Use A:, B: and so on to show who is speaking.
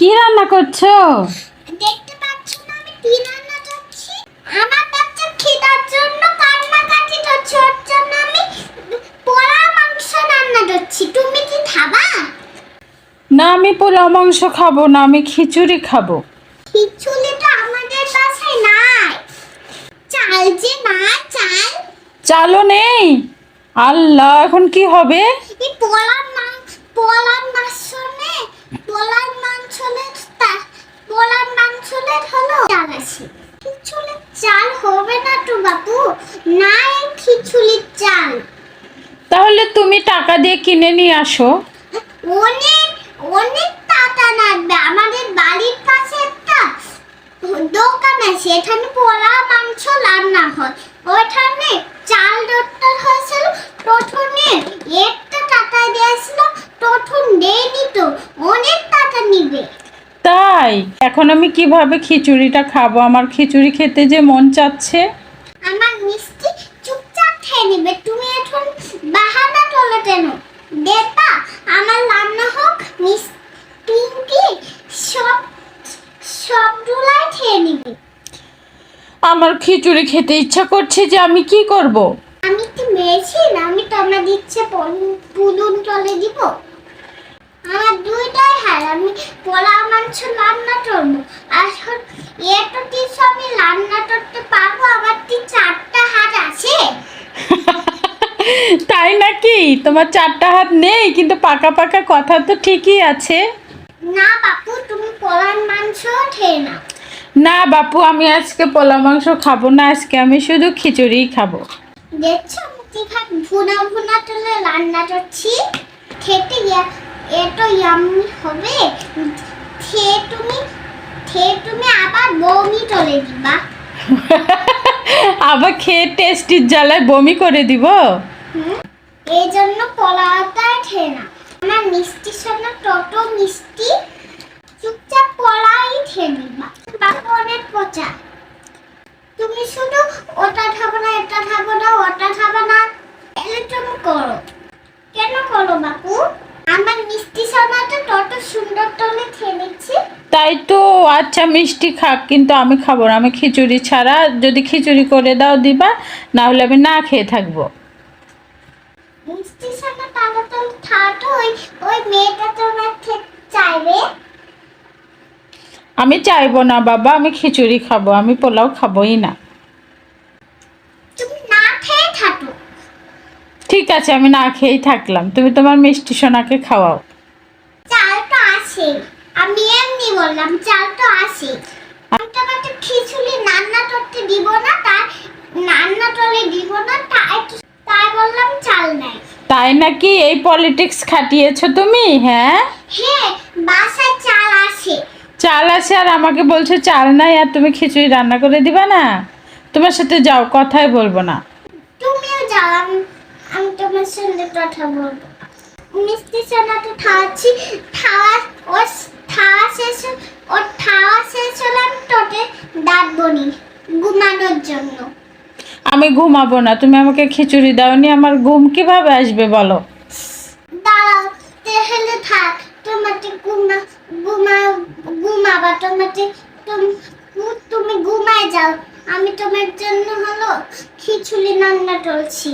A: কি রান্না করছো?
B: দেখতে পাচ্ছ না আমি কি রান্না করছি? আমার বাচ্চা খিদার জন্য কান্নাকাটি করছে, ওর জন্য আমি পোড়া মাংস রান্না করছি। তুমি কি খাবা?
A: না, আমি পোলাও মাংস খাবো না, আমি খিচুড়ি খাবো।
B: খিচুড়ি তো আমাদের বাসায় নাই। চাল যে না, চাল
A: চালও নেই। আল্লাহ, এখন কি হবে?
B: এই পোড়া মাংস, পোড়া মাংস নে, পোড়া মাংস হলো চাল আছে। খিচুড়ির চাল হবে না তো বাবু, নাই খিচুড়ির চাল।
A: তাহলে তুমি টাকা দিয়ে কিনে নিয়ে আসো।
B: অনেক অনেক টাকা লাগবে। আমাদের বাড়ির পাশে একটা দোকান আছে, এখানে পোড়া মাংস রান্না হয়। ওইখানে চাল দরকার হয়েছিল, প্রথমে একটা টাকা দিয়েছিল, প্রথম দেয়নি তো, অনেক টাকা নিবে।
A: তাই এখন আমি কিভাবে খিচুড়িটা খাবো? আমার খিচুড়ি খেতে যে মন চাচ্ছে।
B: আমার মিষ্টি চুপচাপ খেয়ে নিবে, তুমি এখন বাহানা চলে কেন? দেবা আমার রান্না হোক, মিষ্টি সবগুলাই খেয়ে নিবে।
A: আমার খিচুড়ি খেতে ইচ্ছা করছে, যে আমি কি করব?
B: আমি কি মেয়েছি না আমি তোমার দিচ্ছে পুলুন চলে দিব? আমার দুইটাই হার, আমি পোলা মাংস রান্না করবো, আর এত কিছু আমি রান্না করতে পারবো। আমার কি 4টা হাত আছে?
A: তাই নাকি? তোমার 4টা হাত নেই, কিন্তু পাকা পাকা কথা তো ঠিকই আছে।
B: না বাপু, তুমি পোলার মাংস খেয়ে নাও।
A: না বাপু, আমি আজকে পোলা মাংস খাবো না, আজকে আমি শুধু খিচুড়িই খাবো।
B: দেখছো আমি কিভাবে ভুনা ভুনা তুলে রান্না করছি? খেতে এত ইয়াম্মি হবে, খেয়ে তুমি আবার বমি চলে দিবা।
A: আবার খেয়ে টেস্টির জ্বালায় বমি করে দিব?
B: এই জন্য পোলাওটা খেয়ে না। আমার মিষ্টি সোনা তত মিষ্টি, চুপচাপ পোলাই খেয়ে নিবা। বাপু অনেক পচা, তুমি শুধু ওটা খাবো না, এটা খাবো না, ওটা খাবো না, এলে তুমি করো। কেন করো বাপু? আমার মিষ্টি সোনাটা তত সুন্দর তলে খেয়ে নিচ্ছি।
A: তাই তো। আচ্ছা, মিষ্টি খাক, কিন্তু আমি খাবো না। আমি খিচুড়ি ছাড়া, যদি খিচুড়ি করে দাও দিবা, না হলে আমি না খেয়ে থাকবো।
B: মিষ্টি সোনা তাহলে তো খাওয়াটা ওই মেয়েটা তোমার চাইবে।
A: আমি চাইবো না বাবা, আমি খিচুড়ি খাবো, আমি পোলাও খাবোই না।
B: তুমি না খেয়ে থাকো।
A: ঠিক আছে, আমি না খেয়েই থাকলাম, তুমি তোমার মিষ্টি সোনাকে খাওয়াও।
B: চাল তো আছে, আমি এমনি বললাম চাল তো আছে। আমি তোমাকে খিচুড়ি রান্না করতে দিব না, তাই রান্না করে দিব না, তাই বললাম চাল নাই।
A: তাই নাকি? এই পলিটিক্স খাটিয়েছো তুমি? হ্যাঁ
B: হ্যাঁ, বাসায় চাল আছে।
A: চাল আছে আর আমাকে বলছো চাল নাই, আর তুমি খিচুড়ি রান্না করে দিবা না? তোমার সাথে যাও, কথাই বলবো না।
B: তুমিও যাও, আমি তোমার সঙ্গে কথা বলবো। মিষ্টি সোনা তো খাওয়াচ্ছি, খাওয়া শেষ হলে আমি তোকে ডাকবো নি ঘুমানোর জন্য।
A: আমি ঘুমাবো না, তুমি আমাকে খিচুড়ি দাওনি, আমার ঘুম কিভাবে আসবে বলো?
B: দাঁড়াও, তাহলে থাক, তোমাকে ঘুমাবা, তুমি ঘুমায় যাও। আমি তোমার জন্য হলো খিচুড়ি রান্না করছি।